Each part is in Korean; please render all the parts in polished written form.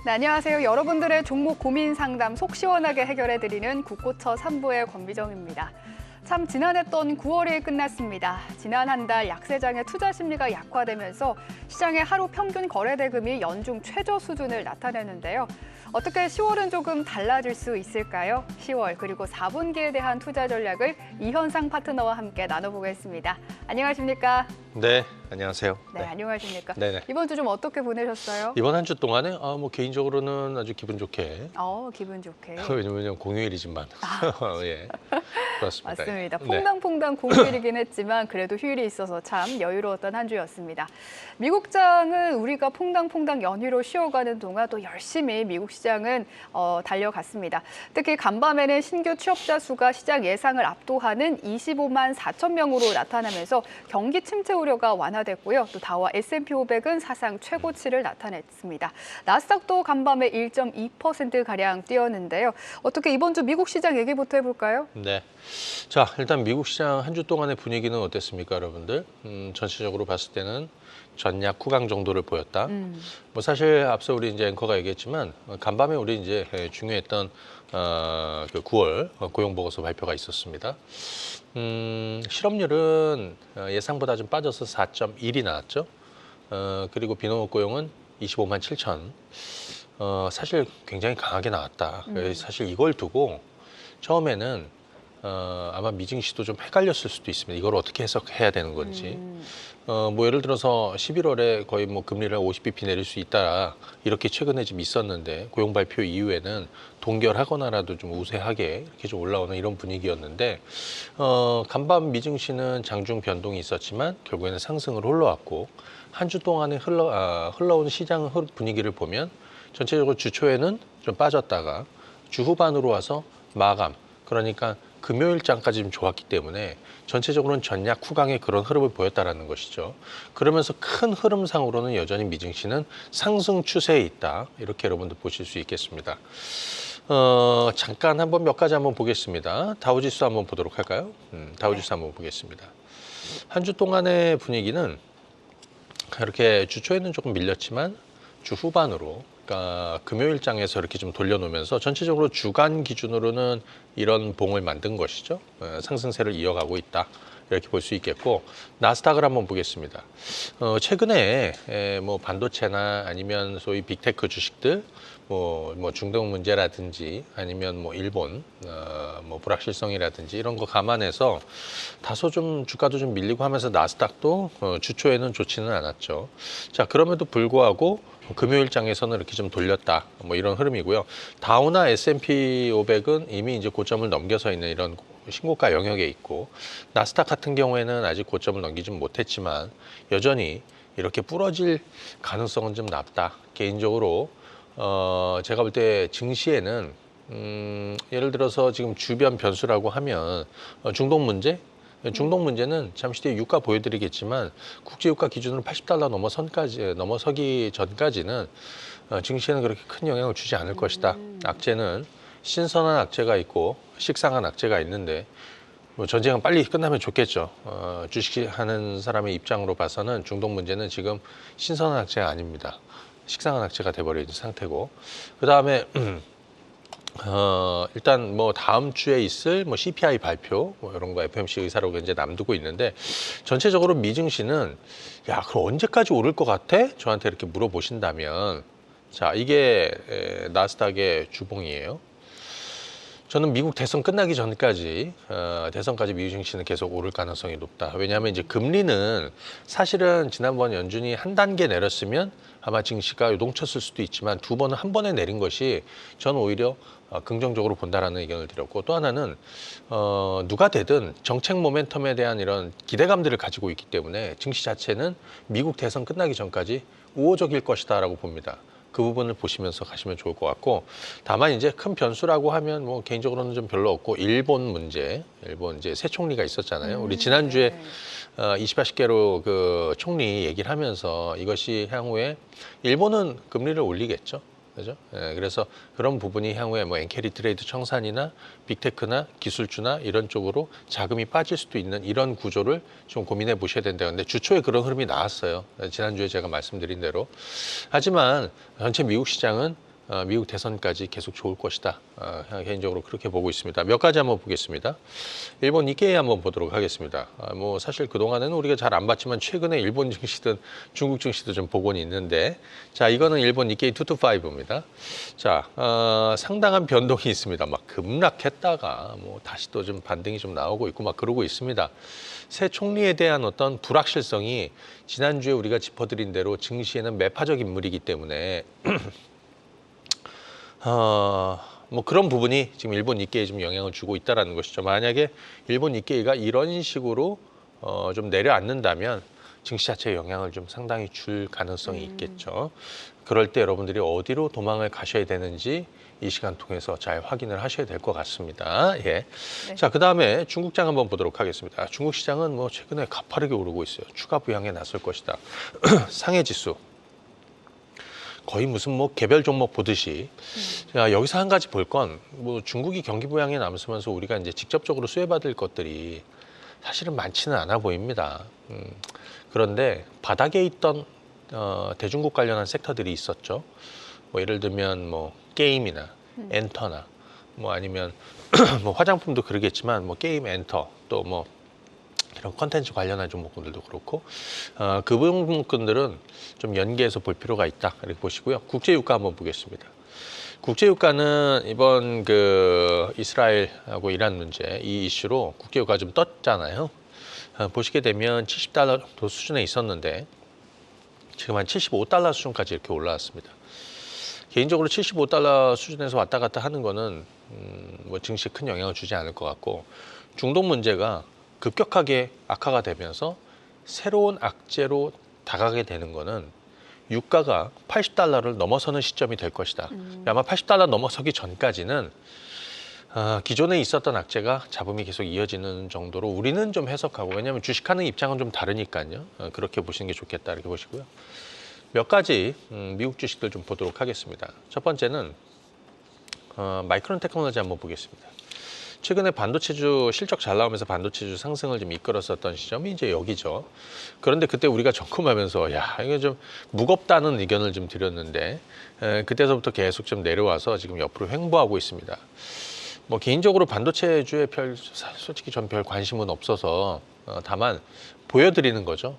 네, 안녕하세요. 여러분들의 종목 고민 상담 속 시원하게 해결해드리는 국고처 3부의 권미정입니다. 참 지난했던 9월이 끝났습니다. 지난 한 달 약세장의 투자 심리가 약화되면서 시장의 하루 평균 거래 대금이 연중 최저 수준을 나타내는데요. 어떻게 10월은 조금 달라질 수 있을까요? 10월 그리고 4분기에 대한 투자 전략을 이현상 파트너와 함께 나눠보겠습니다. 안녕하십니까? 네, 안녕하세요. 네, 안녕하십니까? 네네. 이번 주 좀 어떻게 보내셨어요? 이번 한 주 동안에 개인적으로는 아주 기분 좋게. 기분 좋게. 왜냐면 공휴일이지만. 예, 그렇습니다. 맞습니다. 네. 퐁당퐁당 공휴일이긴 했지만 그래도 휴일이 있어서 참 여유로웠던 한 주였습니다. 미국장은 우리가 퐁당퐁당 연휴로 쉬어가는 동안 또 열심히 미국 시장은 달려갔습니다. 특히 간밤에는 신규 취업자 수가 시장 예상을 압도하는 25만 4천 명으로 나타나면서 경기 침체 우려가 완화됐고요. 또 다우와 S&P 500은 사상 최고치를 나타냈습니다. 나스닥도 간밤에 1.2%가량 뛰었는데요. 어떻게 이번 주 미국 시장 얘기부터 해볼까요? 네. 자, 일단 미국 시장 한 주 동안의 분위기는 어땠습니까, 여러분들? 전체적으로 봤을 때는 전약 후강 정도를 보였다. 뭐 사실 앞서 우리 이제 앵커가 얘기했지만 간밤에 우리 이제 중요했던 그 9월 고용 보고서 발표가 있었습니다. 실업률은 예상보다 좀 빠져서 4.1이 나왔죠. 그리고 비농업 고용은 25만 7천. 사실 굉장히 강하게 나왔다. 사실 이걸 두고 처음에는 아마 미증 씨도 좀 헷갈렸을 수도 있습니다. 이걸 어떻게 해석해야 되는 건지. 뭐 예를 들어서 11월에 거의 뭐 금리를 50bp 내릴 수 있다. 이렇게 최근에 좀 있었는데 고용 발표 이후에는 동결하거나라도 좀 우세하게 이렇게 좀 올라오는 이런 분위기였는데 간밤 미증 씨는 장중 변동이 있었지만 결국에는 상승을 흘러왔고 한 주 동안에 흘러온 시장 분위기를 보면 전체적으로 주 초에는 좀 빠졌다가 주 후반으로 와서 마감, 그러니까 금요일장까지 좀 좋았기 때문에 전체적으로는 전약 후강의 그런 흐름을 보였다라는 것이죠. 그러면서 큰 흐름상으로는 여전히 미증시는 상승 추세에 있다. 이렇게 여러분들 보실 수 있겠습니다. 잠깐 한번 몇 가지 한번 보겠습니다. 다우지수 한번 보도록 할까요? 다우지수 한번 보겠습니다. 한 주 동안의 분위기는 이렇게 주 초에는 조금 밀렸지만 주 후반으로, 그러니까 금요일장에서 이렇게 좀 돌려놓으면서 전체적으로 주간 기준으로는 이런 봉을 만든 것이죠. 상승세를 이어가고 있다. 이렇게 볼 수 있겠고, 나스닥을 한번 보겠습니다. 최근에 뭐 반도체나 아니면 소위 빅테크 주식들, 뭐 중동 문제라든지 아니면 뭐 일본 뭐 불확실성이라든지 이런 거 감안해서 다소 좀 주가도 좀 밀리고 하면서 나스닥도 주초에는 좋지는 않았죠. 자, 그럼에도 불구하고 금요일장에서는 이렇게 좀 돌렸다. 뭐 이런 흐름이고요. 다우나 S&P 500은 이미 이제 고점을 넘겨서 있는 이런 신고가 영역에 있고, 나스닥 같은 경우에는 아직 고점을 넘기지 못했지만 여전히 이렇게 부러질 가능성은 좀 낮다. 개인적으로 제가 볼 때 증시에는 예를 들어서 지금 주변 변수라고 하면 중동 문제는 잠시 뒤에 유가 보여드리겠지만 국제유가 기준으로 $80 넘어서기 전까지는 증시에는 그렇게 큰 영향을 주지 않을 것이다. 악재는 신선한 악재가 있고 식상한 악재가 있는데 뭐 전쟁은 빨리 끝나면 좋겠죠. 주식하는 사람의 입장으로 봐서는 중동 문제는 지금 신선한 악재가 아닙니다. 식상한 악재가 돼버린 상태고, 그 다음에 일단 뭐 다음 주에 있을 뭐 CPI 발표 뭐 이런 거 FOMC 의사로 이제 남두고 있는데, 전체적으로 미증시는 야, 그럼 언제까지 오를 것 같아? 저한테 이렇게 물어보신다면, 자, 이게 나스닥의 주봉이에요. 저는 미국 대선 끝나기 전까지 대선까지 미국 증시는 계속 오를 가능성이 높다. 왜냐하면 이제 금리는 사실은 지난번 연준이 한 단계 내렸으면 아마 증시가 요동쳤을 수도 있지만 두 번은 한 번에 내린 것이 저는 오히려 긍정적으로 본다라는 의견을 드렸고, 또 하나는 누가 되든 정책 모멘텀에 대한 이런 기대감들을 가지고 있기 때문에 증시 자체는 미국 대선 끝나기 전까지 우호적일 것이다라고 봅니다. 그 부분을 보시면서 가시면 좋을 것 같고, 다만 이제 큰 변수라고 하면 뭐 개인적으로는 좀 별로 없고, 일본 이제 새 총리가 있었잖아요. 우리 지난주에 28개로 그 총리 얘기를 하면서 이것이 향후에 일본은 금리를 올리겠죠. 그죠? 예, 그래서 그런 부분이 향후에 뭐 엔캐리 트레이드 청산이나 빅테크나 기술주나 이런 쪽으로 자금이 빠질 수도 있는 이런 구조를 좀 고민해 보셔야 된다는데, 근데 주초에 그런 흐름이 나왔어요. 지난주에 제가 말씀드린 대로. 하지만 전체 미국 시장은 미국 대선까지 계속 좋을 것이다. 개인적으로 그렇게 보고 있습니다. 몇 가지 한번 보겠습니다. 일본 니케이 한번 보도록 하겠습니다. 뭐 사실 그동안에는 우리가 잘 안 봤지만 최근에 일본 증시든 중국 증시도 좀 복원이 있는데, 자, 이거는 일본 니케이 225입니다. 자, 상당한 변동이 있습니다. 막 급락했다가 뭐 다시 또 좀 반등이 좀 나오고 있고 막 그러고 있습니다. 새 총리에 대한 어떤 불확실성이 지난주에 우리가 짚어드린 대로 증시에는 매파적 인물이기 때문에 뭐 그런 부분이 지금 일본 니케이에 좀 영향을 주고 있다라는 것이죠. 만약에 일본 니케이가 이런 식으로 좀 내려앉는다면 증시 자체에 영향을 좀 상당히 줄 가능성이 있겠죠. 그럴 때 여러분들이 어디로 도망을 가셔야 되는지 이 시간 통해서 잘 확인을 하셔야 될 것 같습니다. 예. 네. 자, 그다음에 중국장 한번 보도록 하겠습니다. 중국 시장은 뭐 최근에 가파르게 오르고 있어요. 추가 부양에 나설 것이다. 상해 지수. 거의 무슨 뭐 개별 종목 보듯이. 자, 여기서 한 가지 볼 건 뭐 중국이 경기 부양에 나서면서 우리가 이제 직접적으로 수혜받을 것들이 사실은 많지는 않아 보입니다. 그런데 바닥에 있던 대중국 관련한 섹터들이 있었죠. 뭐 예를 들면 뭐 게임이나 엔터나 뭐 아니면 뭐 화장품도 그러겠지만 뭐 게임, 엔터 또 뭐 이런 컨텐츠 관련한 종목들도 그렇고 그 종목들은 좀 연계해서 볼 필요가 있다 이렇게 보시고요. 국제 유가 한번 보겠습니다. 국제 유가는 이번 그 이스라엘하고 이란 문제 이 이슈로 국제 유가 좀 떴잖아요. 보시게 되면 70달러 수준에 있었는데 지금 한 75달러 수준까지 이렇게 올라왔습니다. 개인적으로 75달러 수준에서 왔다 갔다 하는 거는 뭐 증시에 큰 영향을 주지 않을 것 같고, 중동 문제가 급격하게 악화가 되면서 새로운 악재로 다가게 되는 거는 유가가 80달러를 넘어서는 시점이 될 것이다. 아마 80달러 넘어서기 전까지는 기존에 있었던 악재가 잡음이 계속 이어지는 정도로 우리는 좀 해석하고, 왜냐하면 주식하는 입장은 좀 다르니까요. 그렇게 보시는 게 좋겠다 이렇게 보시고요. 몇 가지 미국 주식들 좀 보도록 하겠습니다. 첫 번째는 마이크론 테크놀로지 한번 보겠습니다. 최근에 반도체주 실적 잘 나오면서 반도체주 상승을 좀 이끌었었던 시점이 이제 여기죠. 그런데 그때 우리가 점검하면서 야, 이게 좀 무겁다는 의견을 좀 드렸는데 그때서부터 계속 좀 내려와서 지금 옆으로 횡보하고 있습니다. 뭐 개인적으로 반도체주에 솔직히 전 별 관심은 없어서 다만 보여드리는 거죠.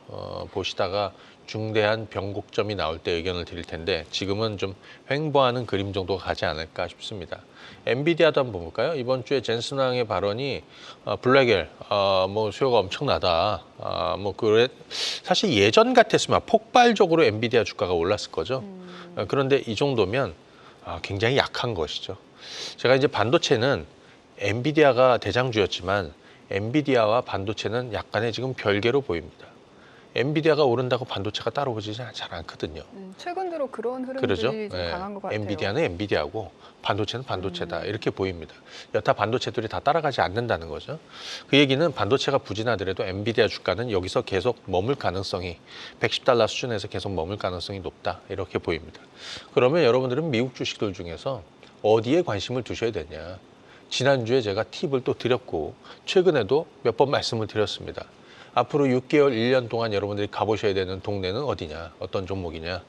보시다가 중대한 변곡점이 나올 때 의견을 드릴 텐데 지금은 좀 횡보하는 그림 정도가 가지 않을까 싶습니다. 엔비디아도 한번 볼까요? 이번 주에 젠슨 왕의 발언이 블랙엘 뭐 수요가 엄청나다. 뭐 그래 사실 예전 같았으면 폭발적으로 엔비디아 주가가 올랐을 거죠. 그런데 이 정도면 굉장히 약한 것이죠. 제가 이제 반도체는 엔비디아가 대장주였지만 엔비디아와 반도체는 약간의 지금 별개로 보입니다. 엔비디아가 오른다고 반도체가 따라오지 잘 않거든요. 최근 들어 그런 흐름들이 그러죠? 좀 강한 것 같아요. 엔비디아는 엔비디아고 반도체는 반도체다 이렇게 보입니다. 여타 반도체들이 다 따라가지 않는다는 거죠. 그 얘기는 반도체가 부진하더라도 엔비디아 주가는 여기서 계속 머물 가능성이 110달러 수준에서 계속 머물 가능성이 높다 이렇게 보입니다. 그러면 여러분들은 미국 주식들 중에서 어디에 관심을 두셔야 되냐. 지난주에 제가 팁을 또 드렸고 최근에도 몇 번 말씀을 드렸습니다. 앞으로 6개월, 1년 동안 여러분들이 가보셔야 되는 동네는 어디냐, 어떤 종목이냐,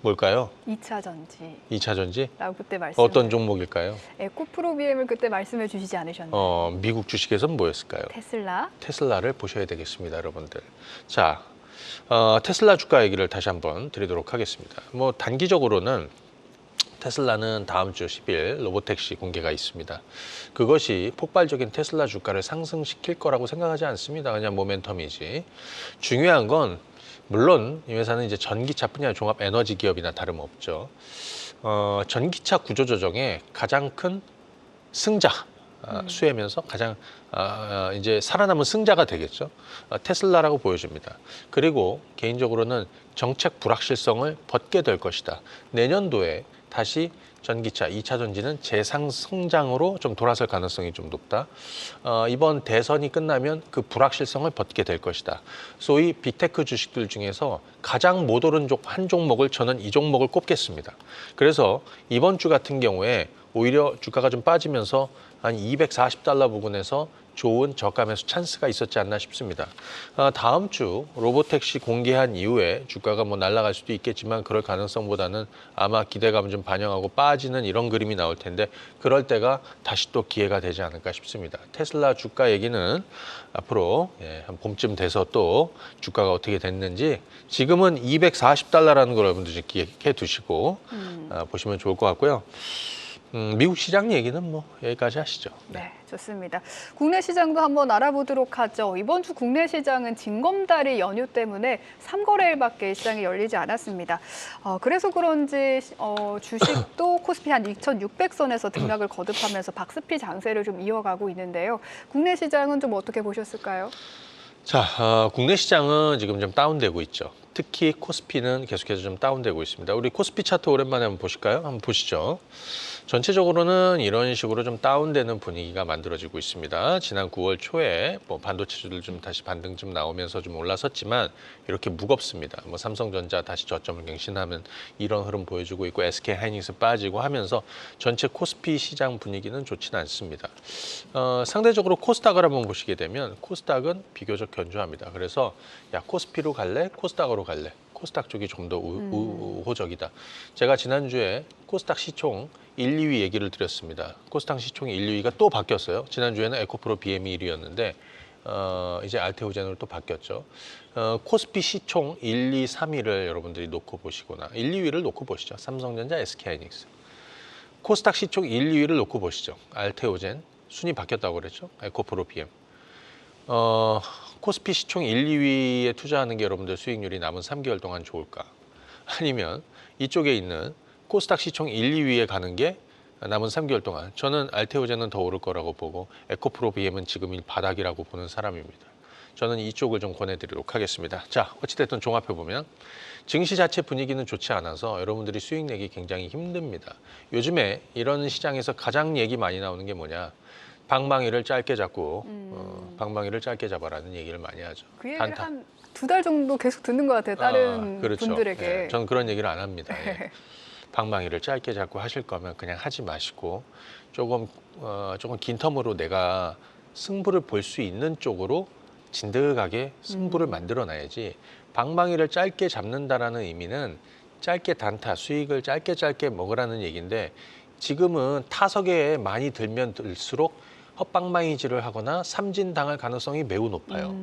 뭘까요? 2차 전지. 2차 전지? 라고 그때 말씀. 어떤 종목일까요? 에코프로비엠을 그때 말씀해 주시지 않으셨나요? 미국 주식에서는 뭐였을까요? 테슬라. 테슬라를 보셔야 되겠습니다, 여러분들. 자, 테슬라 주가 얘기를 다시 한번 드리도록 하겠습니다. 뭐 단기적으로는 테슬라는 다음 주 10일 로보택시 공개가 있습니다. 그것이 폭발적인 테슬라 주가를 상승시킬 거라고 생각하지 않습니다. 그냥 모멘텀이지. 중요한 건 물론 이 회사는 이제 전기차 분야 종합 에너지 기업이나 다름없죠. 전기차 구조조정의 가장 큰 승자 수혜면서 가장 이제 살아남은 승자가 되겠죠. 테슬라라고 보여집니다. 그리고 개인적으로는 정책 불확실성을 벗게 될 것이다. 내년도에 다시 전기차 2차 전지는 재상승장으로 좀 돌아설 가능성이 좀 높다. 이번 대선이 끝나면 그 불확실성을 벗게 될 것이다. 소위 빅테크 주식들 중에서 가장 못 오른 한 종목을 저는 이 종목을 꼽겠습니다. 그래서 이번 주 같은 경우에 오히려 주가가 좀 빠지면서 한 240달러 부근에서 좋은 저가 매수 찬스가 있었지 않나 싶습니다. 다음 주 로보택시 공개한 이후에 주가가 뭐 날아갈 수도 있겠지만 그럴 가능성보다는 아마 기대감을 좀 반영하고 빠지는 이런 그림이 나올 텐데 그럴 때가 다시 또 기회가 되지 않을까 싶습니다. 테슬라 주가 얘기는 앞으로 한 봄쯤 돼서 또 주가가 어떻게 됐는지 지금은 240달러라는 걸 여러분들 기억해 두시고 보시면 좋을 것 같고요. 미국 시장 얘기는 뭐 여기까지 하시죠. 네, 좋습니다. 국내 시장도 한번 알아보도록 하죠. 이번 주 국내 시장은 징검다리 연휴 때문에 3거래일밖에 시장이 열리지 않았습니다. 그래서 그런지 주식도 코스피 한 2,600선에서 등락을 거듭하면서 박스피 장세를 좀 이어가고 있는데요. 국내 시장은 좀 어떻게 보셨을까요? 자, 국내 시장은 지금 좀 다운되고 있죠. 특히 코스피는 계속해서 좀 다운되고 있습니다. 우리 코스피 차트 오랜만에 한번 보실까요? 한번 보시죠. 전체적으로는 이런 식으로 좀 다운되는 분위기가 만들어지고 있습니다. 지난 9월 초에 뭐 반도체주들 좀 다시 반등 좀 나오면서 좀 올라섰지만 이렇게 무겁습니다. 뭐 삼성전자 다시 저점을 갱신하면 이런 흐름 보여주고 있고 SK 하이닉스 빠지고 하면서 전체 코스피 시장 분위기는 좋지는 않습니다. 상대적으로 코스닥을 한번 보시게 되면 코스닥은 비교적 견조합니다. 그래서 야 코스피로 갈래? 코스닥으로 갈래? 코스닥 쪽이 좀 더 우호적이다. 제가 지난주에 코스닥 시총 1, 2위 얘기를 드렸습니다. 코스닥 시총 1, 2위가 또 바뀌었어요. 지난주에는 에코프로 BM이 1위였는데 이제 알테오젠으로 또 바뀌었죠. 코스피 시총 1, 2, 3위를 여러분들이 놓고 보시거나 1, 2위를 놓고 보시죠. 삼성전자, SK하이닉스. 코스닥 시총 1, 2위를 놓고 보시죠. 알테오젠, 순위 바뀌었다고 그랬죠. 에코프로 BM. 코스피 시총 1, 2위에 투자하는 게 여러분들 수익률이 남은 3개월 동안 좋을까? 아니면 이쪽에 있는 코스닥 시총 1, 2위에 가는 게 남은 3개월 동안 저는 알테오젠은 더 오를 거라고 보고 에코프로 BM은 지금이 바닥이라고 보는 사람입니다. 저는 이쪽을 좀 권해드리도록 하겠습니다. 자, 어찌됐든 종합해보면 증시 자체 분위기는 좋지 않아서 여러분들이 수익 내기 굉장히 힘듭니다. 요즘에 이런 시장에서 가장 얘기 많이 나오는 게 뭐냐? 방망이를 짧게 잡고 방망이를 짧게 잡아라는 얘기를 많이 하죠. 그 얘기를 한 2달 정도 계속 듣는 것 같아요. 다른 그렇죠. 분들에게. 예, 저는 그런 얘기를 안 합니다. 예. 방망이를 짧게 잡고 하실 거면 그냥 하지 마시고 조금 긴 텀으로 내가 승부를 볼 수 있는 쪽으로 진득하게 승부를 만들어놔야지 방망이를 짧게 잡는다라는 의미는 짧게 단타, 수익을 짧게 먹으라는 얘기인데 지금은 타석에 많이 들면 들수록 헛방망이질을 하거나 삼진당할 가능성이 매우 높아요.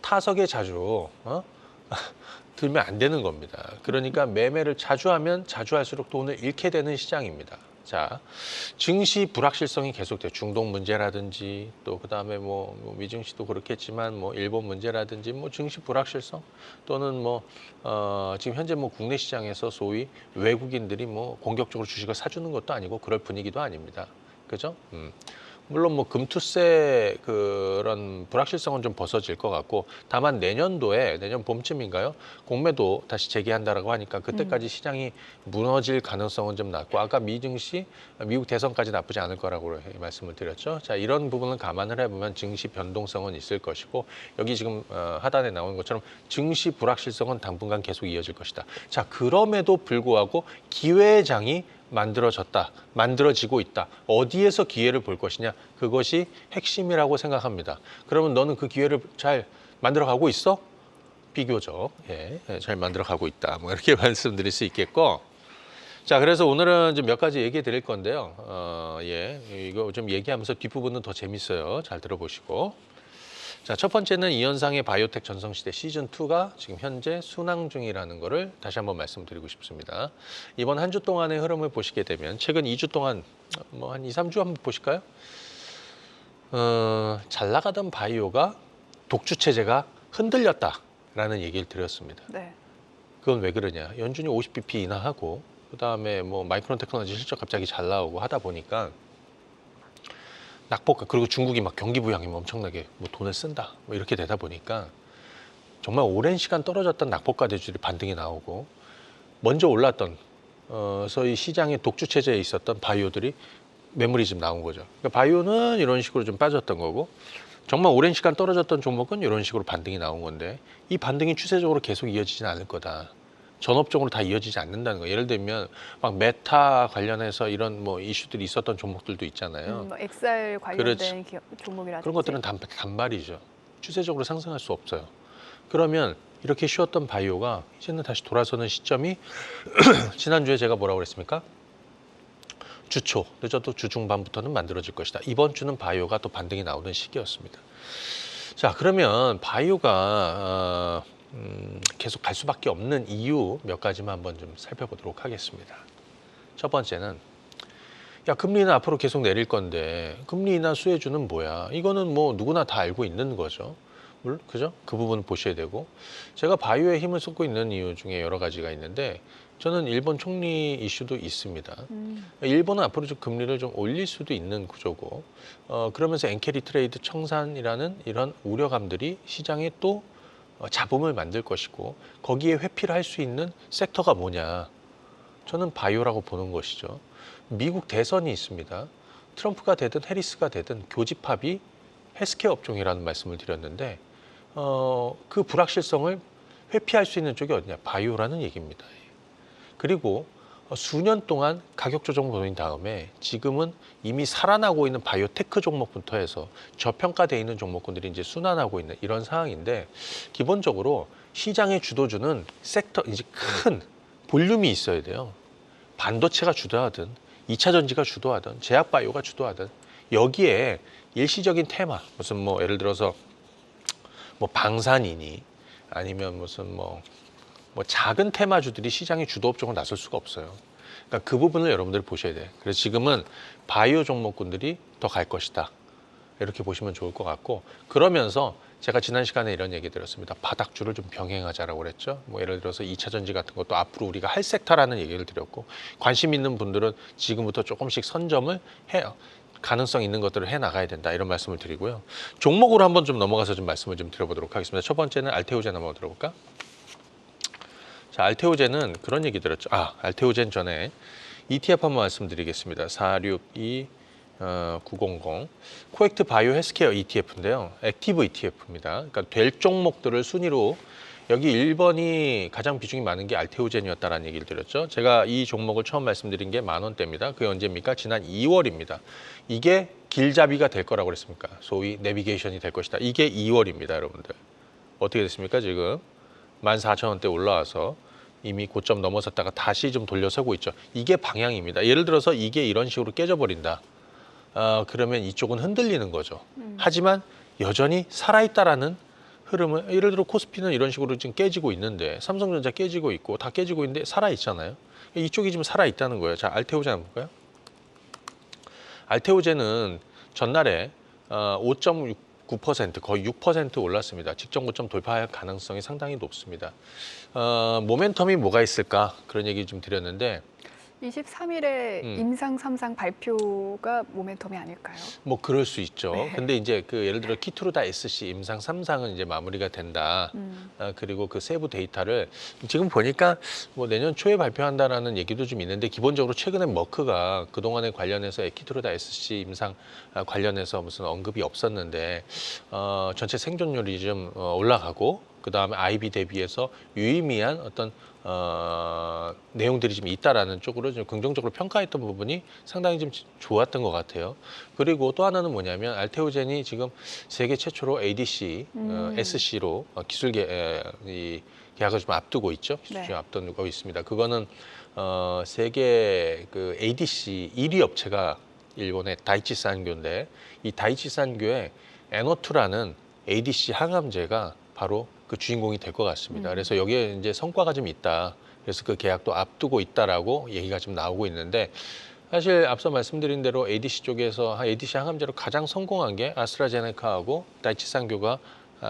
타석에 자주 들면 안 되는 겁니다. 그러니까 매매를 자주 하면 자주 할수록 돈을 잃게 되는 시장입니다. 자, 증시 불확실성이 계속돼요. 중동 문제라든지 또 그다음에 뭐 미증시도 그렇겠지만 뭐 일본 문제라든지 뭐 증시 불확실성 또는 지금 현재 뭐 국내 시장에서 소위 외국인들이 뭐 공격적으로 주식을 사주는 것도 아니고 그럴 분위기도 아닙니다. 그죠? 물론 뭐 금투세 그런 불확실성은 좀 벗어질 것 같고 다만 내년 봄쯤인가요? 공매도 다시 재개한다라고 하니까 그때까지 시장이 무너질 가능성은 좀 낮고 아까 미증시 미국 대선까지 나쁘지 않을 거라고 말씀을 드렸죠. 자, 이런 부분을 감안을 해보면 증시 변동성은 있을 것이고 여기 지금 하단에 나오는 것처럼 증시 불확실성은 당분간 계속 이어질 것이다. 자, 그럼에도 불구하고 기회의 장이 만들어지고 있다. 어디에서 기회를 볼 것이냐? 그것이 핵심이라고 생각합니다. 그러면 너는 그 기회를 잘 만들어가고 있어? 비교적 잘 만들어가고 있다. 뭐 이렇게 말씀드릴 수 있겠고. 자, 그래서 오늘은 좀 몇 가지 얘기해 드릴 건데요. 이거 좀 얘기하면서 뒷부분은 더 재밌어요. 잘 들어보시고. 자, 첫 번째는 이현상의 바이오텍 전성시대 시즌2가 지금 현재 순항 중이라는 거를 다시 한번 말씀드리고 싶습니다. 이번 한 주 동안의 흐름을 보시게 되면 최근 2주 동안 뭐 한 2, 3주 한번 보실까요? 잘 나가던 바이오가 독주 체제가 흔들렸다라는 얘기를 드렸습니다. 네. 그건 왜 그러냐? 연준이 50bp 인하하고 그다음에 뭐 마이크론 테크놀로지 실적 갑자기 잘 나오고 하다 보니까 낙폭과 그리고 중국이 막 경기 부양이 엄청나게 뭐 돈을 쓴다 뭐 이렇게 되다 보니까 정말 오랜 시간 떨어졌던 낙폭과대주들이 반등이 나오고 먼저 올랐던 소위 시장의 독주 체제에 있었던 바이오들이 매물이 좀 나온 거죠. 그러니까 바이오는 이런 식으로 좀 빠졌던 거고 정말 오랜 시간 떨어졌던 종목은 이런 식으로 반등이 나온 건데 이 반등이 추세적으로 계속 이어지진 않을 거다. 전업종으로 다 이어지지 않는다는 거예요. 예를 들면 막 메타 관련해서 이런 뭐 이슈들이 있었던 종목들도 있잖아요. 뭐 엑셀 관련된 종목이라든지 그런 것들은 단발이죠. 추세적으로 상승할 수 없어요. 그러면 이렇게 쉬었던 바이오가 이제는 다시 돌아서는 시점이 지난주에 제가 뭐라고 그랬습니까? 주초, 늦어도 주중반부터는 만들어질 것이다. 이번 주는 바이오가 또 반등이 나오는 시기였습니다. 자, 그러면 바이오가 계속 갈 수밖에 없는 이유 몇 가지만 한번 좀 살펴보도록 하겠습니다. 첫 번째는 야, 금리는 앞으로 계속 내릴 건데 금리 인하 수혜주는 뭐야? 이거는 뭐 누구나 다 알고 있는 거죠. 그죠? 그 부분 보셔야 되고, 제가 바이오에 힘을 쏟고 있는 이유 중에 여러 가지가 있는데 저는 일본 총리 이슈도 있습니다. 일본은 앞으로 좀 금리를 좀 올릴 수도 있는 구조고, 그러면서 엔캐리 트레이드 청산이라는 이런 우려감들이 시장에 또 잡음을 만들 것이고, 거기에 회피를 할 수 있는 섹터가 뭐냐? 저는 바이오라고 보는 것이죠. 미국 대선이 있습니다. 트럼프가 되든 해리스가 되든 교집합이 헬스케어 업종이라는 말씀을 드렸는데, 그 불확실성을 회피할 수 있는 쪽이 어디냐? 바이오라는 얘기입니다. 그리고 수년 동안 가격 조정 보인 다음에 지금은 이미 살아나고 있는 바이오테크 종목부터 해서 저평가되어 있는 종목군들이 이제 순환하고 있는 이런 상황인데, 기본적으로 시장의 주도주는 섹터, 이제 큰 볼륨이 있어야 돼요. 반도체가 주도하든 2차 전지가 주도하든 제약 바이오가 주도하든 여기에 일시적인 테마, 무슨 뭐 예를 들어서 뭐 방산이니 아니면 무슨 뭐 작은 테마주들이 시장의 주도 업종을 나설 수가 없어요. 그러니까 그 부분을 여러분들이 보셔야 돼요. 그래서 지금은 바이오 종목군들이 더 갈 것이다. 이렇게 보시면 좋을 것 같고, 그러면서 제가 지난 시간에 이런 얘기 드렸습니다. 바닥주를 좀 병행하자라고 그랬죠. 뭐 예를 들어서 2차 전지 같은 것도 앞으로 우리가 할 섹터라는 얘기를 드렸고, 관심 있는 분들은 지금부터 조금씩 선점을 해요. 가능성 있는 것들을 해 나가야 된다, 이런 말씀을 드리고요. 종목으로 한번 좀 넘어가서 좀 말씀을 좀 드려보도록 하겠습니다. 첫 번째는 알테오젠 한번 들어볼까? 자, 알테오젠은 그런 얘기 들었죠. 알테오젠 전에 ETF 한번 말씀드리겠습니다. 462 900 코엑트 바이오 헬스케어 ETF인데요. 액티브 ETF입니다. 그러니까 될 종목들을 순위로, 여기 1번이 가장 비중이 많은 게 알테오젠이었다라는 얘기를 드렸죠. 제가 이 종목을 처음 말씀드린 게 10,000원대입니다. 그게 언제입니까? 지난 2월입니다. 이게 길잡이가 될 거라고 그랬습니까? 소위 내비게이션이 될 것이다. 이게 2월입니다, 여러분들. 어떻게 됐습니까? 지금 14,000원대 올라와서 이미 고점 넘어섰다가 다시 좀 돌려서고 있죠. 이게 방향입니다. 예를 들어서 이게 이런 식으로 깨져버린다. 그러면 이쪽은 흔들리는 거죠. 하지만 여전히 살아있다라는 흐름을, 예를 들어 코스피는 이런 식으로 지금 깨지고 있는데, 삼성전자 깨지고 있고 다 깨지고 있는데 살아있잖아요. 이쪽이 지금 살아있다는 거예요. 자, 알테오젠 한번 볼까요? 알테오젠은 전날에 5.9% 거의 6% 올랐습니다. 직전 고점 돌파할 가능성이 상당히 높습니다. 모멘텀이 뭐가 있을까? 그런 얘기 좀 드렸는데, 23일에 임상 3상 발표가 모멘텀이 아닐까요? 뭐 그럴 수 있죠. 네. 근데 이제 그 예를 들어 키트루다 SC 임상 3상은 이제 마무리가 된다. 그리고 그 세부 데이터를 지금 보니까 뭐 내년 초에 발표한다라는 얘기도 좀 있는데, 기본적으로 최근에 머크가 그동안에 관련해서 키트루다 SC 임상 관련해서 무슨 언급이 없었는데, 전체 생존율이 좀 올라가고, 그 다음에 IB 대비해서 유의미한 어떤 내용들이 좀 있다라는 쪽으로 좀 긍정적으로 평가했던 부분이 상당히 좀 좋았던 것 같아요. 그리고 또 하나는 뭐냐면, 알테오젠이 지금 세계 최초로 ADC, SC로 기술 계약을 좀 앞두고 있죠. 네. 좀 앞두고 있습니다. 그거는 세계 그 ADC 1위 업체가 일본의 다이치 산교인데, 이 다이치 산교의 에노투라는 ADC 항암제가 바로 그 주인공이 될 것 같습니다. 그래서 여기에 이제 성과가 좀 있다. 그래서 그 계약도 앞두고 있다라고 얘기가 좀 나오고 있는데, 사실 앞서 말씀드린 대로 ADC 쪽에서 ADC 항암제로 가장 성공한 게 아스트라제네카하고 다이치산교가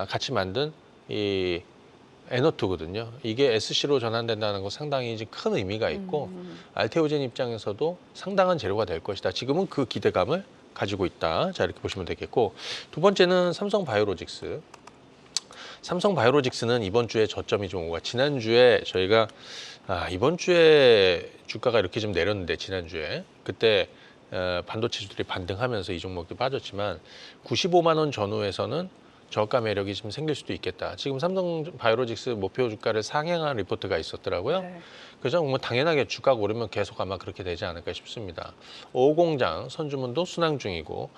같이 만든 이 에너투거든요. 이게 SC로 전환된다는 거 상당히 이제 큰 의미가 있고, 알테오젠 입장에서도 상당한 재료가 될 것이다. 지금은 그 기대감을 가지고 있다. 자, 이렇게 보시면 되겠고, 두 번째는 삼성바이오로직스. 삼성바이오로직스는 이번 주에 저점이 좀 오고, 지난주에 저희가 이번 주에 주가가 이렇게 좀 내렸는데, 지난주에 그때 반도체주들이 반등하면서 이 종목도 빠졌지만 95만 원 전후에서는 저가 매력이 좀 생길 수도 있겠다. 지금 삼성 바이오로직스 목표 주가를 상향한 리포트가 있었더라고요. 네. 그죠? 뭐 당연하게 주가가 오르면 계속 아마 그렇게 되지 않을까 싶습니다. 5공장 선주문도 순항 중이고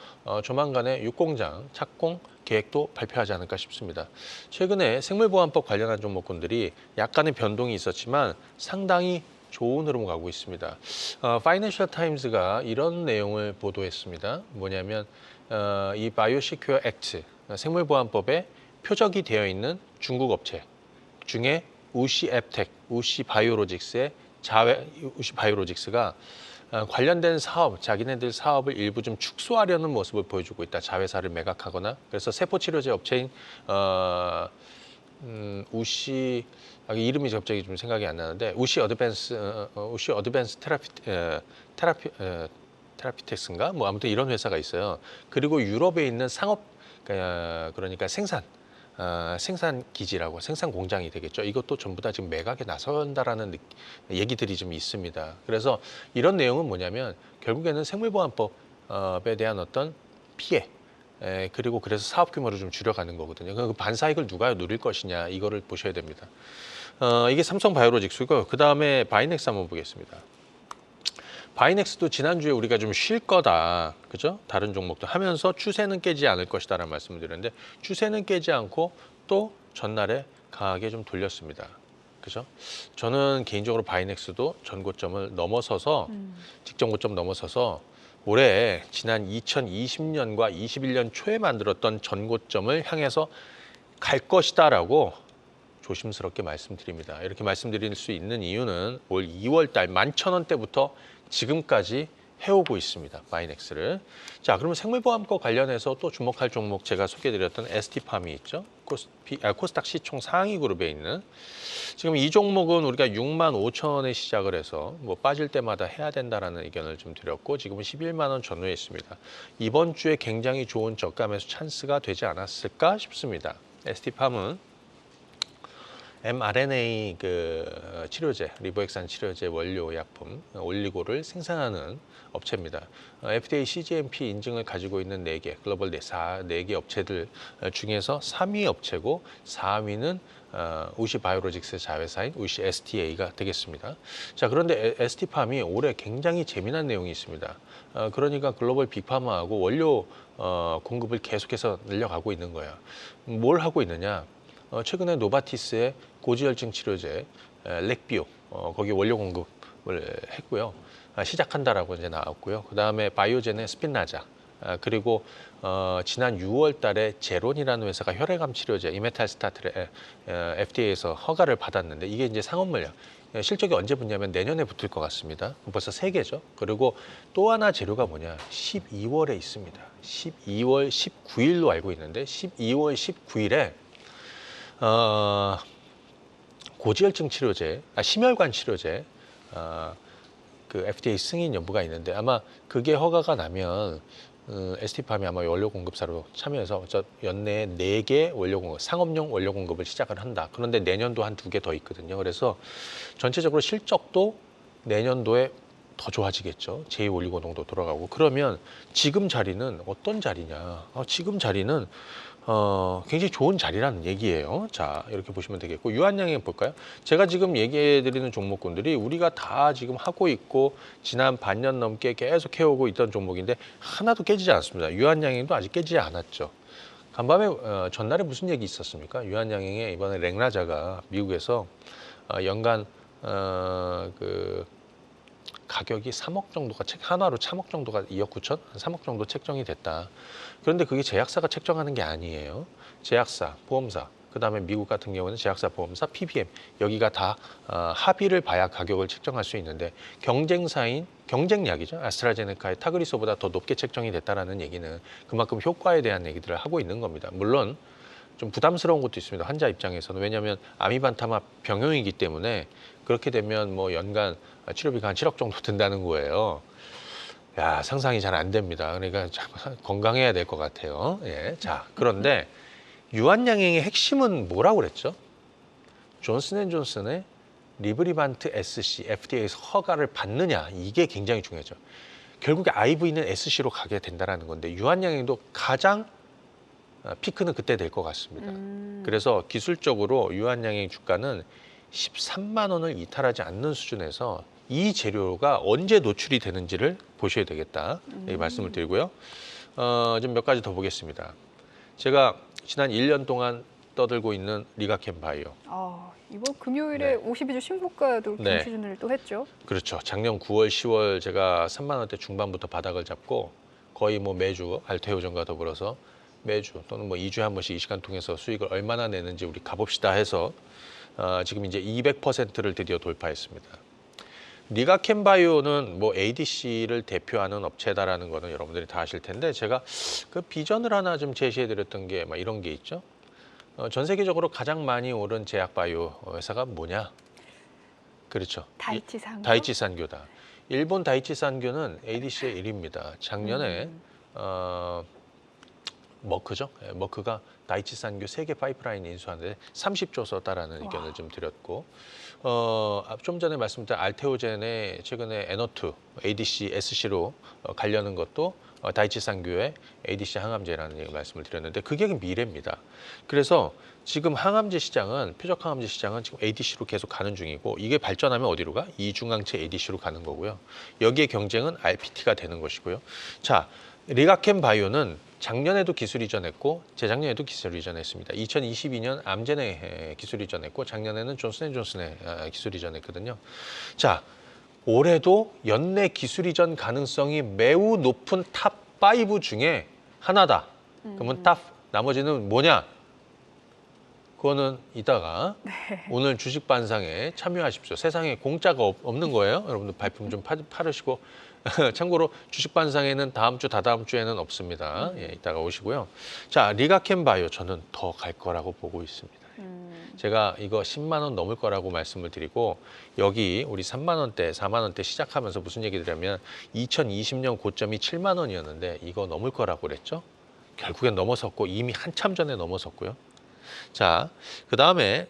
조만간에 6공장 착공 계획도 발표하지 않을까 싶습니다. 최근에 생물보안법 관련한 종목군들이 약간의 변동이 있었지만 상당히 좋은 흐름을 가고 있습니다. 파이낸셜 타임즈가 이런 내용을 보도했습니다. 뭐냐면 이 바이오시큐어 액트 생물보안법에 표적이 되어 있는 중국 업체 중에 우시 앱텍, 우시 바이오로직스의 우시 바이오로직스가 관련된 사업, 자기네들 사업을 일부 좀 축소하려는 모습을 보여주고 있다. 자회사를 매각하거나. 그래서 세포치료제 업체인 우시 이름이 갑자기 좀 생각이 안 나는데 우시 어드밴스 테라피텍스인가 뭐 아무튼 이런 회사가 있어요. 그리고 유럽에 있는 상업 그러니까 생산 기지라고 생산 공장이 되겠죠. 이것도 전부 다 지금 매각에 나선다라는 얘기들이 좀 있습니다. 그래서 이런 내용은 뭐냐면 결국에는 생물보안법에 대한 어떤 피해 그리고 그래서 사업 규모를 좀 줄여가는 거거든요. 그 반사이익을 누가 누릴 것이냐 이거를 보셔야 됩니다. 이게 삼성 바이오로직스고요. 그 다음에 바이넥스 한번 보겠습니다. 바이넥스도 지난주에 우리가 좀 쉴 거다, 그죠? 다른 종목도 하면서 추세는 깨지 않을 것이다라는 말씀을 드렸는데 추세는 깨지 않고 또 전날에 강하게 좀 돌렸습니다. 그죠? 저는 개인적으로 바이넥스도 전고점을 넘어서서 직전 고점 넘어서서 올해 지난 2020년과 21년 초에 만들었던 전고점을 향해서 갈 것이다라고 조심스럽게 말씀드립니다. 이렇게 말씀드릴 수 있는 이유는 올 2월 달 11,000원대부터 지금까지 해오고 있습니다. 바이넥스를. 자, 그러면 생물보안법 관련해서 또 주목할 종목 제가 소개해드렸던 ST팜이 있죠. 코스닥 시총 상위 그룹에 있는. 지금 이 종목은 우리가 65,000원에 시작을 해서 뭐 빠질 때마다 해야 된다라는 의견을 좀 드렸고 지금은 11만 원 전후에 있습니다. 이번 주에 굉장히 좋은 저가 매수 찬스가 되지 않았을까 싶습니다. ST팜은 mRNA 치료제, 리보액산 치료제 원료 약품 올리고를 생산하는 업체입니다. FDA CGMP 인증을 가지고 있는 4개, 글로벌 4개 업체들 중에서 3위 업체고 4위는 우시 바이오로직스 자회사인 우시 STA가 되겠습니다. 자, 그런데 ST팜이 올해 굉장히 재미난 내용이 있습니다. 그러니까 글로벌 빅파마하고 원료 공급을 계속해서 늘려가고 있는 거예요. 뭘 하고 있느냐? 최근에 노바티스의 고지혈증 치료제 렉비오 거기 원료 공급을 했고요. 시작한다라고 이제 나왔고요. 그 다음에 바이오젠의 스핀라자 그리고 지난 6월달에 제론이라는 회사가 혈액암 치료제 이메탈스타트를 FDA에서 허가를 받았는데 이게 이제 상업물량 실적이 언제 붙냐면 내년에 붙을 것 같습니다. 벌써 3개죠. 그리고 또 하나 재료가 뭐냐? 12월에 있습니다. 12월 19일로 알고 있는데 12월 19일에 고지혈증 치료제, 심혈관 치료제, 그 FDA 승인 여부가 있는데 아마 그게 허가가 나면 ST팜이 아마 원료 공급사로 참여해서 연내에 4개 원료 공급, 상업용 원료 공급을 시작을 한다. 그런데 내년도 한 2개 더 있거든요. 그래서 전체적으로 실적도 내년도에 더 좋아지겠죠. 제2올리고농도 돌아가고. 그러면 지금 자리는 어떤 자리냐? 지금 자리는 굉장히 좋은 자리라는 얘기예요. 자, 이렇게 보시면 되겠고 유한양행 볼까요? 제가 지금 얘기해드리는 종목군들이 우리가 다 지금 하고 있고 지난 반년 넘게 계속 해오고 있던 종목인데 하나도 깨지지 않습니다. 유한양행도 아직 깨지지 않았죠. 간밤에 전날에 무슨 얘기 있었습니까? 유한양행에 이번에 렉라자가 미국에서 연간 그 가격이 3억 정도가 한화로 3억 정도가 2억 9천, 3억 정도 책정이 됐다. 그런데 그게 제약사가 책정하는 게 아니에요. 제약사, 보험사, 그다음에 미국 같은 경우는 제약사, 보험사, PBM 여기가 다 합의를 봐야 가격을 책정할 수 있는데 경쟁사인 경쟁약이죠. 아스트라제네카의 타그리소보다 더 높게 책정이 됐다라는 얘기는 그만큼 효과에 대한 얘기들을 하고 있는 겁니다. 물론 좀 부담스러운 것도 있습니다. 환자 입장에서는. 왜냐하면 아미반타마 병용이기 때문에 그렇게 되면 뭐 연간 치료비가 한 7억 정도 든다는 거예요. 야, 상상이 잘 안 됩니다. 그러니까 참 건강해야 될 것 같아요. 예. 자, 그런데 유한양행의 핵심은 뭐라고 그랬죠? 존슨앤존슨의 리브리반트 SC, FDA에서 허가를 받느냐, 이게 굉장히 중요하죠. 결국에 IV는 SC로 가게 된다는 건데 유한양행도 가장 피크는 그때 될 것 같습니다. 그래서 기술적으로 유한양행 주가는 13만 원을 이탈하지 않는 수준에서 이 재료가 언제 노출이 되는지를 보셔야 되겠다. 이 말씀을 드리고요. 좀 몇 가지 더 보겠습니다. 제가 지난 1년 동안 떠들고 있는 리가켄 바이오. 이번 금요일에 네. 52주 신고가도 네. 경시준을 또 했죠. 그렇죠. 작년 9월, 10월 제가 3만 원대 중반부터 바닥을 잡고 거의 뭐 매주 알테오전과 더불어서 매주 또는 뭐 2주에 한 번씩 이 시간 통해서 수익을 얼마나 내는지 우리 가봅시다 해서 지금 이제 200%를 드디어 돌파했습니다. 리가켄 바이오는 뭐 ADC를 대표하는 업체다라는 거는 여러분들이 다 아실 텐데 제가 그 비전을 하나 좀 제시해 드렸던 게 막 이런 게 있죠. 전 세계적으로 가장 많이 오른 제약 바이오 회사가 뭐냐? 그렇죠. 다이치산교. 다이치산교다. 일본 다이치산교는 ADC의 1위입니다. 작년에 머크죠. 머크가 다이치산교 세계 파이프라인 인수하는데 30조 썼다라는 의견을 좀 드렸고, 좀 전에 말씀드린 알테오젠의 최근에 에너투 ADC SC로 가려는 것도 다이치산교의 ADC 항암제라는 말씀을 드렸는데 그게 미래입니다. 그래서 지금 항암제 시장은 표적 항암제 시장은 지금 ADC로 계속 가는 중이고 이게 발전하면 어디로 가? 이중항체 ADC로 가는 거고요. 여기에 경쟁은 RPT가 되는 것이고요. 자, 리가켄 바이오는 작년에도 기술 이전했고 재작년에도 기술 이전했습니다. 2022년 암젠의 기술 이전했고 작년에는 존슨앤존슨의 기술 이전했거든요. 자, 올해도 연내 기술 이전 가능성이 매우 높은 탑5 중에 하나다. 그러면 나머지는 뭐냐? 그거는 이따가 오늘 주식 반상에 참여하십시오. 세상에 공짜가 없는 거예요. 여러분들 발품 좀 팔으시고 참고로 주식 반상에는 다음 주, 다다음 주에는 없습니다. 예, 이따가 오시고요. 자, 리가켄 바이오 저는 더 갈 거라고 보고 있습니다. 제가 이거 10만 원 넘을 거라고 말씀을 드리고 여기 우리 3만 원대, 4만 원대 시작하면서 무슨 얘기 드리냐면 2020년 고점이 7만 원이었는데 이거 넘을 거라고 그랬죠. 결국엔 넘어섰고 이미 한참 전에 넘어섰고요. 자, 그 다음에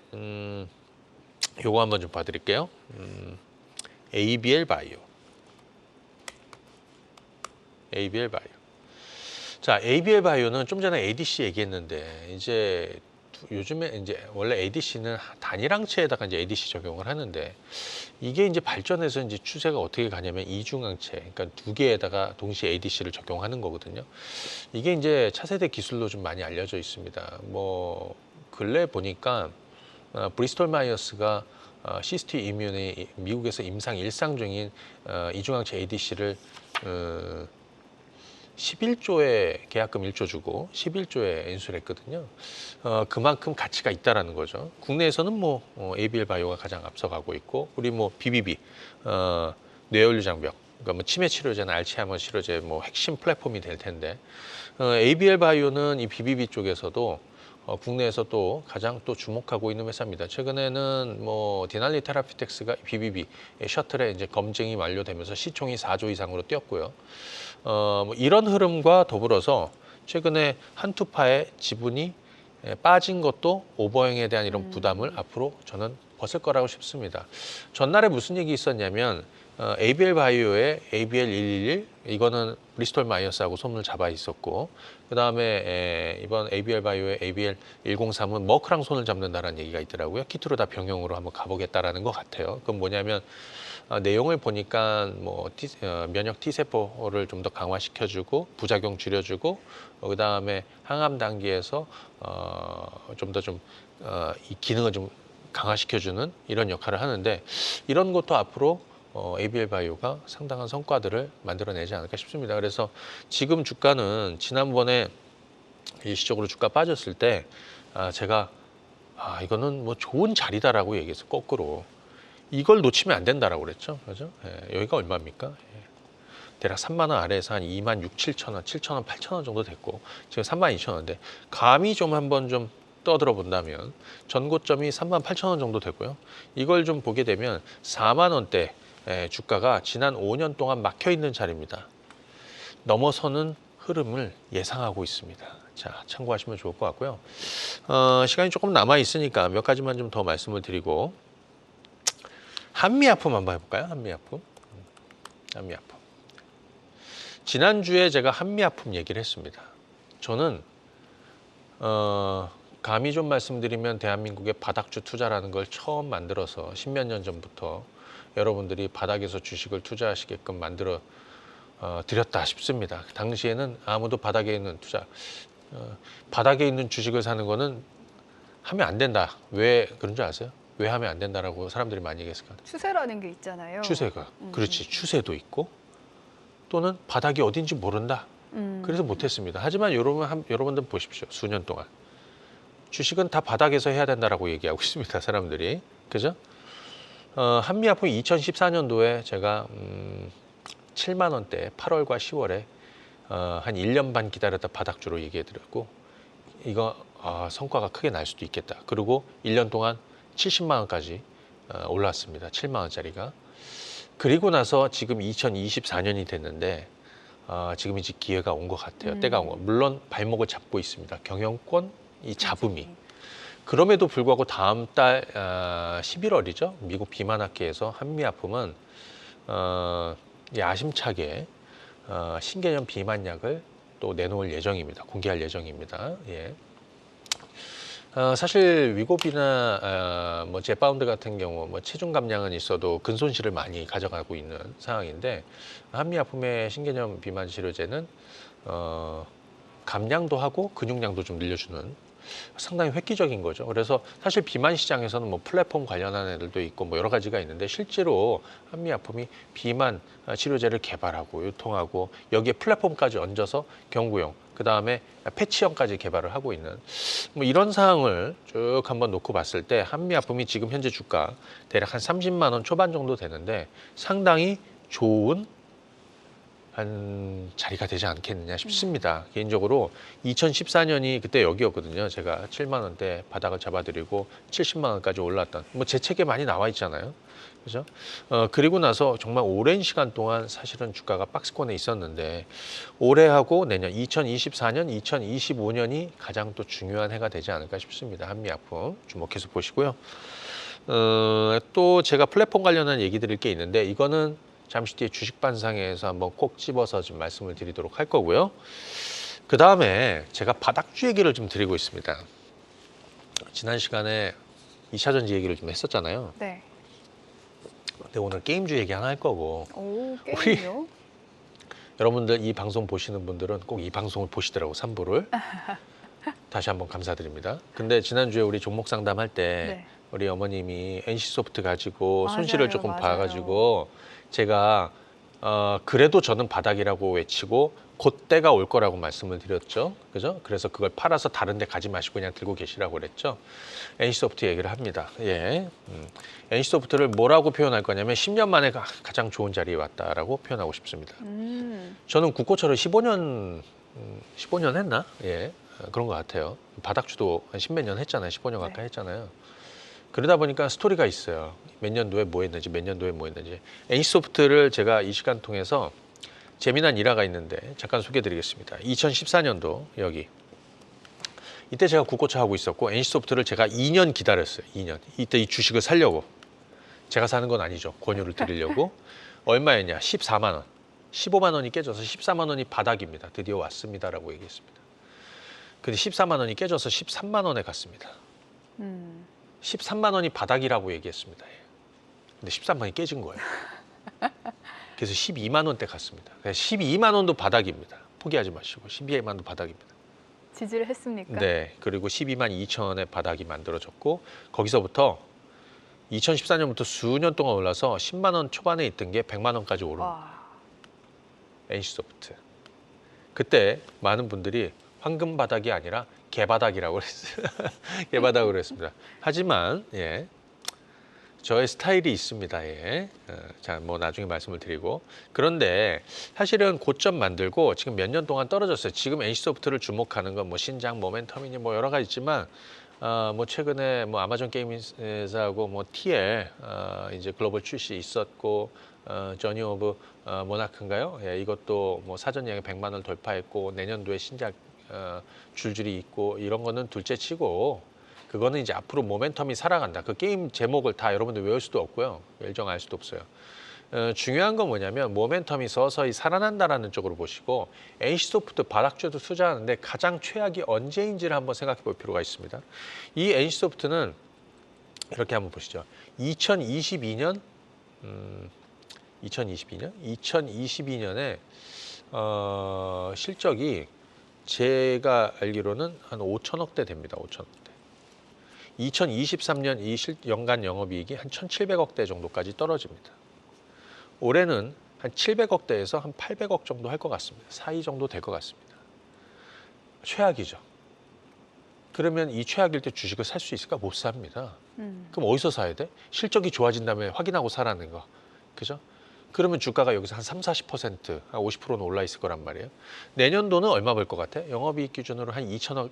요거 한번 좀 봐드릴게요. ABL 바이오. ABL 바이오. 자, ABL 바이오는 좀 전에 ADC 얘기했는데 이제 요즘에 이제 원래 ADC는 단일항체에다가 이제 ADC 적용을 하는데 이게 이제 발전해서 이제 추세가 어떻게 가냐면 이중항체, 그러니까 두 개에다가 동시에 ADC를 적용하는 거거든요. 이게 이제 차세대 기술로 좀 많이 알려져 있습니다. 뭐 근래 보니까 브리스톨 마이어스가 시스티 이뮨이 미국에서 임상 일상 중인 이중항체 ADC를 11조에 계약금 1조 주고 11조에 인수를 했거든요. 그만큼 가치가 있다라는 거죠. 국내에서는 뭐 ABL 바이오가 가장 앞서가고 있고 우리 뭐 BBB 뇌혈류 장벽 그러니까 뭐 치매 치료제나 알츠하이머 치료제 뭐 핵심 플랫폼이 될 텐데 ABL 바이오는 이 BBB 쪽에서도 국내에서 또 가장 또 주목하고 있는 회사입니다. 최근에는 뭐 디날리 테라피텍스가 BBB 셔틀에 이제 검증이 완료되면서 시총이 4조 이상으로 뛰었고요. 뭐 이런 흐름과 더불어서 최근에 한투파의 지분이 빠진 것도 오버행에 대한 이런 부담을 앞으로 저는 벗을 거라고 싶습니다. 전날에 무슨 얘기 있었냐면 ABL 바이오의 ABL111 이거는 브리스톨 마이어스하고 손을 잡아 있었고 그 다음에 이번 ABL 바이오의 ABL103은 머크랑 손을 잡는다라는 얘기가 있더라고요. 키트로 다 병용으로 한번 가보겠다라는 것 같아요. 그건 뭐냐면 내용을 보니까 뭐 면역 T세포를 좀 더 강화시켜주고 부작용 줄여주고 그 다음에 항암 단계에서 좀 더 이 기능을 좀 강화시켜주는 이런 역할을 하는데 이런 것도 앞으로 ABL 바이오가 상당한 성과들을 만들어내지 않을까 싶습니다. 그래서 지금 주가는 지난번에 일시적으로 주가 빠졌을 때 제가 이거는 뭐 좋은 자리다라고 얘기했어요. 거꾸로. 이걸 놓치면 안 된다라고 그랬죠. 그죠? 예, 여기가 얼마입니까? 예. 대략 3만 원 아래에서 한 2만 6, 7천 원, 7천 원, 8천 원 정도 됐고 지금 3만 2천 원인데 감히 좀 한번 좀 떠들어 본다면 전고점이 3만 8천 원 정도 되고요. 이걸 좀 보게 되면 4만 원대 주가가 지난 5년 동안 막혀 있는 자리입니다. 넘어서는 흐름을 예상하고 있습니다. 자, 참고하시면 좋을 것 같고요. 시간이 조금 남아 있으니까 몇 가지만 좀 더 말씀을 드리고 한미아품 한번 해볼까요? 한미아품. 한미아품. 지난주에 제가 한미아품 얘기를 했습니다. 저는 감히 좀 말씀드리면 대한민국의 바닥주 투자라는 걸 처음 만들어서 십몇 년 전부터 여러분들이 바닥에서 주식을 투자하시게끔 만들어 드렸다 싶습니다. 당시에는 아무도 바닥에 있는 바닥에 있는 주식을 사는 거는 하면 안 된다. 왜 그런 줄 아세요? 왜 하면 안 된다라고 사람들이 많이 얘기했을까? 추세라는 게 있잖아요. 추세가. 그렇지. 추세도 있고 또는 바닥이 어딘지 모른다. 그래서 못했습니다. 하지만 여러분들 보십시오. 수년 동안. 주식은 다 바닥에서 해야 된다라고 얘기하고 있습니다. 사람들이. 그죠? 한미아품 2014년도에 제가 7만 원대 8월과 10월에 한 1년 반 기다렸다 바닥주로 얘기해드렸고 이거 성과가 크게 날 수도 있겠다. 그리고 1년 동안 70만 원까지 올랐습니다. 7만 원짜리가. 그리고 나서 지금 2024년이 됐는데 지금 이제 기회가 온 것 같아요. 때가 온 거. 물론 발목을 잡고 있습니다. 경영권 이 잡음이. 그럼에도 불구하고 다음 달 11월이죠. 미국 비만학회에서 한미아품은 야심차게 신개념 비만약을 또 내놓을 예정입니다. 공개할 예정입니다. 예. 사실 위고비나 뭐 제파운드 같은 경우 뭐 체중 감량은 있어도 근손실을 많이 가져가고 있는 상황인데 한미아품의 신개념 비만 치료제는 감량도 하고 근육량도 좀 늘려주는 상당히 획기적인 거죠. 그래서 사실 비만 시장에서는 뭐 플랫폼 관련한 애들도 있고 뭐 여러 가지가 있는데 실제로 한미아품이 비만 치료제를 개발하고 유통하고 여기에 플랫폼까지 얹어서 경구용 그 다음에 패치형까지 개발을 하고 있는 뭐 이런 상황을 쭉 한번 놓고 봤을 때 한미아품이 지금 현재 주가 대략 한 30만 원 초반 정도 되는데 상당히 좋은 한 자리가 되지 않겠느냐 싶습니다. 개인적으로 2014년이 그때 여기였거든요. 제가 7만 원대 바닥을 잡아드리고 70만 원까지 올랐던 뭐 제 책에 많이 나와 있잖아요. 그죠? 그리고 나서 정말 오랜 시간 동안 사실은 주가가 박스권에 있었는데 올해하고 내년 2024년, 2025년이 가장 또 중요한 해가 되지 않을까 싶습니다. 한미아품 주목해서 보시고요. 또 제가 플랫폼 관련한 얘기 드릴 게 있는데 이거는 잠시 뒤에 주식반상회에서 한번 꼭 집어서 좀 말씀을 드리도록 할 거고요. 그 다음에 제가 바닥주 얘기를 좀 드리고 있습니다. 지난 시간에 2차전지 얘기를 좀 했었잖아요. 네. 근데 오늘 게임주 얘기 하나 할 거고 오, 게임이요? 여러분들 이 방송 보시는 분들은 꼭 이 방송을 보시더라고 3부를. 다시 한번 감사드립니다. 근데 지난주에 우리 종목 상담할 때 네. 우리 어머님이 NC소프트 가지고 맞아요, 손실을 조금 맞아요. 봐가지고 제가 그래도 저는 바닥이라고 외치고 그때가 올 거라고 말씀을 드렸죠. 그죠? 그래서 그걸 팔아서 다른 데 가지 마시고 그냥 들고 계시라고 그랬죠. NC소프트 얘기를 합니다. 예. NC소프트를 뭐라고 표현할 거냐면 10년 만에 가장 좋은 자리에 왔다라고 표현하고 싶습니다. 저는 국고철을 15년 했나? 예. 그런 것 같아요. 바닥주도 한 10몇 년 했잖아요. 15년 가까이 했잖아요. 그러다 보니까 스토리가 있어요. 몇 년도에 뭐 했는지, 몇 년도에 뭐 했는지. NC소프트를 제가 이 시간 통해서 재미난 일화가 있는데 잠깐 소개해드리겠습니다. 2014년도 여기. 이때 제가 국고차 하고 있었고 NC소프트를 제가 2년 기다렸어요. 2년. 이때 이 주식을 사려고. 제가 사는 건 아니죠. 권유를 드리려고. 얼마였냐? 14만 원. 15만 원이 깨져서 14만 원이 바닥입니다. 드디어 왔습니다라고 얘기했습니다. 근데 14만 원이 깨져서 13만 원에 갔습니다. 13만 원이 바닥이라고 얘기했습니다. 근데 13만 원이 깨진 거예요. 그래서 12만 원대 갔습니다. 12만 원도 바닥입니다. 포기하지 마시고 12만 원도 바닥입니다. 지지를 했습니까? 네, 그리고 12만 2천 원의 바닥이 만들어졌고 거기서부터 2014년부터 수년 동안 올라서 10만 원 초반에 있던 게 100만 원까지 오른 NC소프트. 그때 많은 분들이 황금 바닥이 아니라 개바닥이라고 그랬어요. 개바닥으로 했습니다. 하지만 예, 저의 스타일이 있습니다. 예. 자, 뭐 나중에 말씀을 드리고 그런데 사실은 고점 만들고 지금 몇 년 동안 떨어졌어요. 지금 NC소프트를 주목하는 건 뭐 신장 모멘텀이니 뭐 여러 가지 있지만 뭐 최근에 뭐 아마존 게임사하고 뭐 TL 이제 글로벌 출시 있었고 저니 오브 모나크인가요? 예, 이것도 뭐 사전 예약 100만 원을 돌파했고 내년도에 신작 줄줄이 있고 이런 거는 둘째치고 그거는 이제 앞으로 모멘텀이 살아간다. 그 게임 제목을 다 여러분들 외울 수도 없고요. 일정 알 수도 없어요. 중요한 건 뭐냐면 모멘텀이 서서히 살아난다라는 쪽으로 보시고 NC소프트 바닥주에도 투자하는데 가장 최악이 언제인지를 한번 생각해 볼 필요가 있습니다. 이 NC소프트는 이렇게 한번 보시죠. 2022년 2022년에 실적이 제가 알기로는 한 5천억대 됩니다. 5천억대. 2023년 이 연간 영업이익이 한 1,700억대 정도까지 떨어집니다. 올해는 한 700억대에서 한 800억 정도 할 것 같습니다. 사이 정도 될 것 같습니다. 최악이죠. 그러면 이 최악일 때 주식을 살 수 있을까? 못 삽니다. 그럼 어디서 사야 돼? 실적이 좋아진 다음에 확인하고 사라는 거. 그죠? 그러면 주가가 여기서 한 30-40%, 한 50%는 올라 있을 거란 말이에요. 내년도는 얼마 벌 것 같아? 영업이익 기준으로 한 2천억,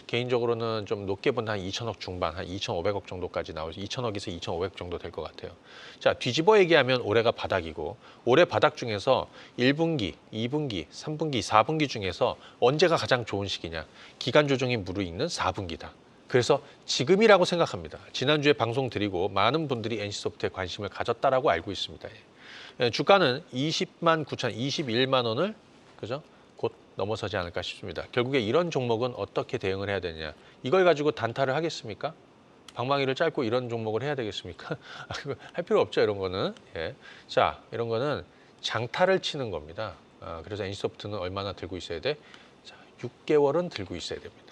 개인적으로는 좀 높게 본 한 2천억 중반, 한 2,500억 정도까지 나오죠. 2천억에서 2,500억 정도 될 것 같아요. 자, 뒤집어 얘기하면 올해가 바닥이고, 올해 바닥 중에서 1분기, 2분기, 3분기, 4분기 중에서 언제가 가장 좋은 시기냐? 기간 조정이 무르익는 4분기다. 그래서 지금이라고 생각합니다. 지난주에 방송 드리고 많은 분들이 NC소프트에 관심을 가졌다라고 알고 있습니다. 주가는 20만 9천, 21만 원을 그죠? 곧 넘어서지 않을까 싶습니다. 결국에 이런 종목은 어떻게 대응을 해야 되느냐? 이걸 가지고 단타를 하겠습니까? 방망이를 짧고 이런 종목을 해야 되겠습니까? 할 필요 없죠, 이런 거는. 예. 자, 이런 거는 장타를 치는 겁니다. 그래서 NC소프트는 얼마나 들고 있어야 돼? 자, 6개월은 들고 있어야 됩니다.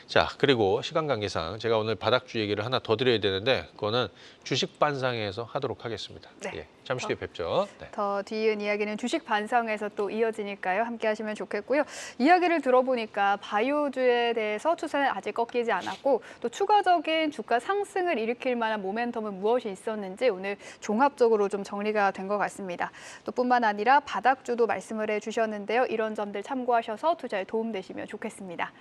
자, 그리고 시간 관계상 제가 오늘 바닥주 얘기를 하나 더 드려야 되는데 그거는 주식 반상회에서 하도록 하겠습니다. 네. 예, 잠시 뒤에 뵙죠. 네. 더 뒤이은 이야기는 주식 반상에서 또 이어지니까요. 함께 하시면 좋겠고요. 이야기를 들어보니까 바이오주에 대해서 추세는 아직 꺾이지 않았고 또 추가적인 주가 상승을 일으킬 만한 모멘텀은 무엇이 있었는지 오늘 종합적으로 좀 정리가 된 것 같습니다. 또 뿐만 아니라 바닥주도 말씀을 해주셨는데요. 이런 점들 참고하셔서 투자에 도움되시면 좋겠습니다.